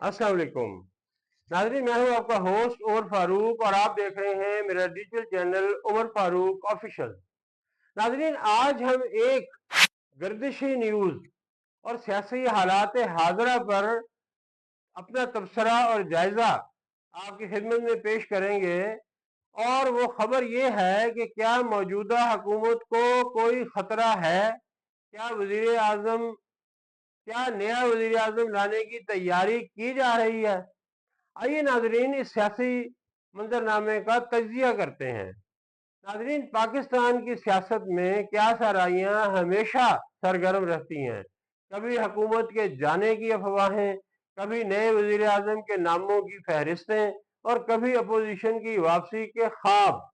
अस्सलाम वालेकुम। नाज़रीन, मैं हूं आपका होस्ट उमर फारूक और आप देख रहे हैं मेरा digital channel Umar Farooq official. नाज़रीन, आज हम एक गर्दिशी न्यूज़ और सियासी हालात हाज़िरा पर अपना तबसरा और जायज़ा आपकी खिदमत में पेश करेंगे। और वो खबर ये है कि क्या मौजूदा हुकूमत को कोई ख़तरा है? क्या नया वज़ीर आज़म लाने की तैयारी की जा रही है? आइए नाजरीन, इस सियासी मंजरनामे का तजिया करते हैं। नाजरीन, पाकिस्तान की सियासत में क्या साराइयाँ हमेशा सरगर्म रहती हैं। कभी हुकूमत के जाने की अफवाहें, कभी नए वजीर आजम के नामों की फहरिस्तें और कभी अपोजिशन की वापसी के ख्वाब।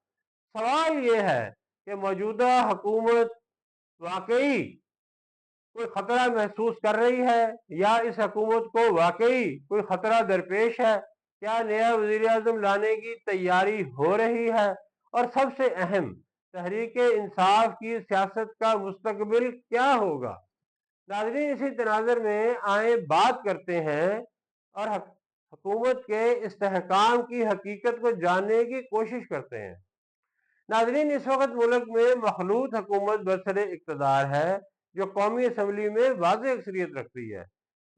सवाल यह है कि मौजूदा हुकूमत वाकई कोई खतरा महसूस कर रही है या इस हुकूमत को वाकई कोई खतरा दरपेश है? क्या नया वजीर आजम लाने की तैयारी हो रही है? और सबसे अहम, तहरीक इंसाफ की सियासत का मुस्तकबिल क्या होगा? नाजरीन, इसी तनाजर में आए बात करते हैं और हुकूमत के इस्तेहकाम की हकीकत को जानने की कोशिश करते हैं। नाजरीन, इस वक्त मुल्क में मखलूत हुकूमत बरसर इक़्तिदार है जो कौमी असम्बली में वाज़ेह अक्सरियत रखती है।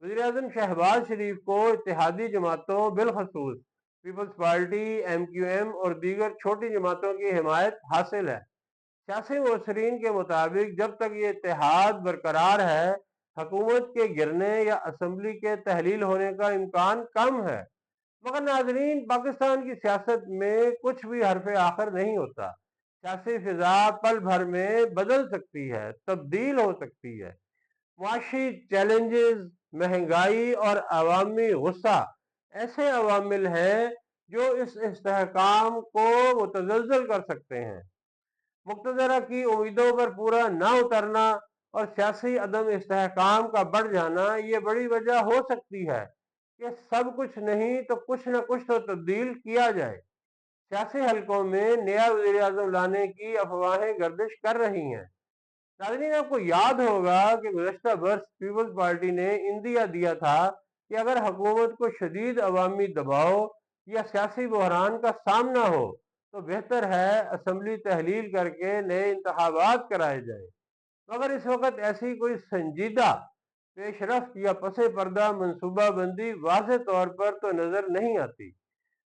वज़ीर आज़म शहबाज शरीफ को इत्तेहादी जमातों बिलखसूस पीपल्स पार्टी, MQM और दीगर छोटी जमातों की हिमायत हासिल है। सियासी मुबसरीन के मुताबिक जब तक ये इत्तेहाद बरकरार है, हुकूमत के गिरने या असम्बली के तहलील होने का इम्कान कम है। मगर नाजरीन, पाकिस्तान की सियासत में कुछ भी हरफ आखिर नहीं होता। सियासी फिजा पल भर में बदल सकती है, तब्दील हो सकती है। मुआशी चैलेंजेस, महंगाई और अवामी गुस्सा ऐसे अवामिल हैं जो इस इस्तेहकाम को मुतज़लज़ल कर सकते हैं। मुक्तदरा की उम्मीदों पर पूरा न उतरना और सियासी अदम इस्तेहकाम का बढ़ जाना ये बड़ी वजह हो सकती है कि सब कुछ नहीं तो कुछ न कुछ तो तब्दील किया जाए। सियासी हलकों में नया वज़ीर आज़म लाने की अफवाहें गर्दिश कर रही हैं। नाज़रीन, आपको याद होगा कि गुज़श्ता बरस पीपल्स पार्टी ने इंदिया दिया था कि अगर हुकूमत को शदीद अवामी दबाव या सियासी बहरान का सामना हो तो बेहतर है असम्बली तहलील करके नए इंतखाबात कराए जाए। मगर इस वक्त ऐसी कोई संजीदा पेशरफ या पसे पर्दा मनसूबा बंदी वाज़ेह तौर पर तो नजर नहीं आती।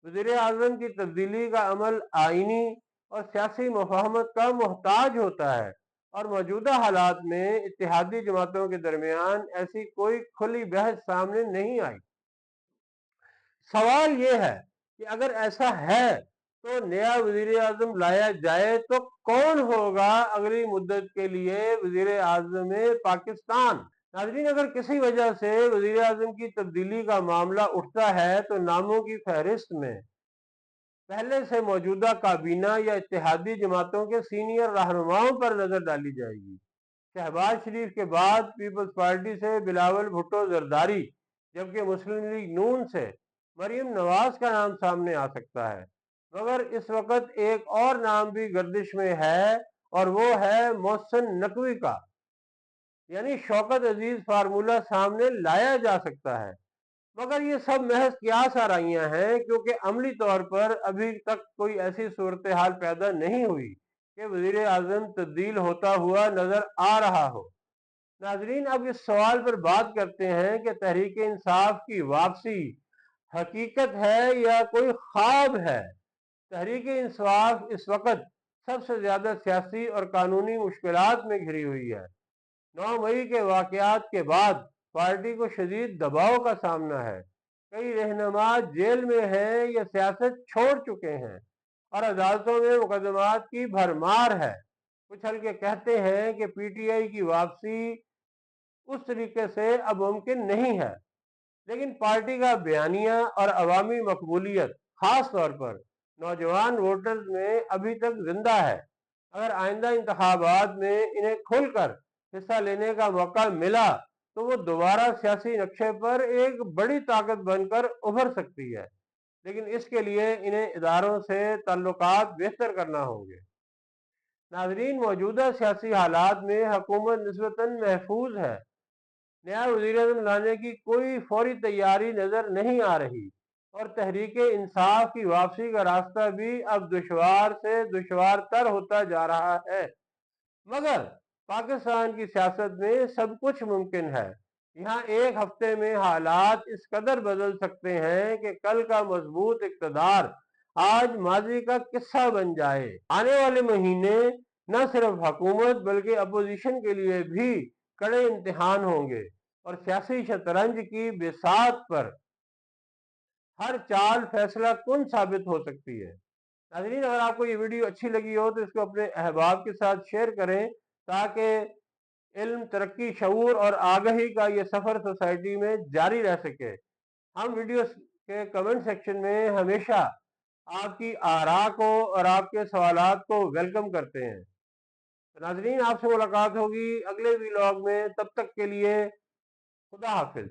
वज़ीर आज़म की तब्दीली का अमल आईनी और सियासी मुफाहमत का मोहताज होता है और मौजूदा हालात में इत्तेहादी जमातों के दरमियान ऐसी कोई खुली बहस सामने नहीं आई। सवाल यह है कि अगर ऐसा है तो नया वजीर आजम लाया जाए तो कौन होगा अगली मुद्दत के लिए वजीर आजम पाकिस्तान? नाजरीन, अगर किसी वजह से वजीर आजम की तब्दीली का मामला उठता है तो नामों की फहरिस्त में पहले से मौजूदा काबीना या इत्तेहादी जमातों के सीनियर रहनुमाओं पर नजर डाली जाएगी। शहबाज शरीफ के बाद पीपल्स पार्टी से बिलावल भुट्टो जरदारी, जबकि मुस्लिम लीग नून से मरीम नवाज का नाम सामने आ सकता है। मगर इस वक्त एक और नाम भी गर्दिश में है और वो है मोहसिन नकवी का। यानी शौकत अजीज फार्मूला सामने लाया जा सकता है। मगर ये सब महज कियास आराइयां हैं, क्योंकि अमली तौर पर अभी तक कोई ऐसी सूरत हाल पैदा नहीं हुई कि वजीर आजम तब्दील होता हुआ नजर आ रहा हो। नाजरीन, अब इस सवाल पर बात करते हैं कि तहरीक इंसाफ की वापसी हकीकत है या कोई ख्वाब है। तहरीक इंसाफ इस वक्त सबसे ज्यादा सियासी और कानूनी मुश्किलात में घिरी हुई है। 9 मई के वाकयात के बाद पार्टी को शदीद दबाव का सामना है। कई रहनुमा जेल में हैं या सियासत छोड़ चुके हैं और अदालतों में मुकदमात की भरमार है। कुछ हल्के कहते हैं कि PTI की वापसी उस तरीके से अब मुमकिन नहीं है, लेकिन पार्टी का बयानिया और अवामी मकबूलियत खास तौर पर नौजवान वोटर्स में अभी तक जिंदा है। अगर आइंदा इंतखाबात में इन्हें खुलकर हिस्सा लेने का मौका मिला तो वो दोबारा सियासी नक्शे पर एक बड़ी ताकत बनकर उभर सकती है, लेकिन इसके लिए इन्हें इदारों से ताल्लुकात बेहतर करना होंगे। नाजरीन, मौजूदा सियासी हालात में हुकूमत निस्बतन महफूज है। नया वज़ीर-ए-आज़म लाने की कोई फौरी तैयारी नजर नहीं आ रही और तहरीक इंसाफ की वापसी का रास्ता भी अब दुश्वार से दुश्वार तर होता जा रहा है। मगर पाकिस्तान की सियासत में सब कुछ मुमकिन है। यहाँ एक हफ्ते में हालात इस कदर बदल सकते हैं कि कल का मजबूत इक़्तिदार आज माजी का किस्सा बन जाए। आने वाले महीने न सिर्फ हुकूमत बल्कि अपोजिशन के लिए भी कड़े इम्तिहान होंगे और सियासी शतरंज की बिसात पर हर चाल फैसला कुन साबित हो सकती है। नाज़रीन, अगर आपको ये वीडियो अच्छी लगी हो तो इसको अपने अहबाब के साथ शेयर करें ताकि इल्म, तरक्की, शऊर और आगाही का ये सफ़र सोसाइटी में जारी रह सके। हम वीडियो के कमेंट सेक्शन में हमेशा आपकी आरा को और आपके सवालात को वेलकम करते हैं। तो नाज़रीन, आपसे मुलाकात होगी अगले व्लॉग में। तब तक के लिए खुदा हाफिज।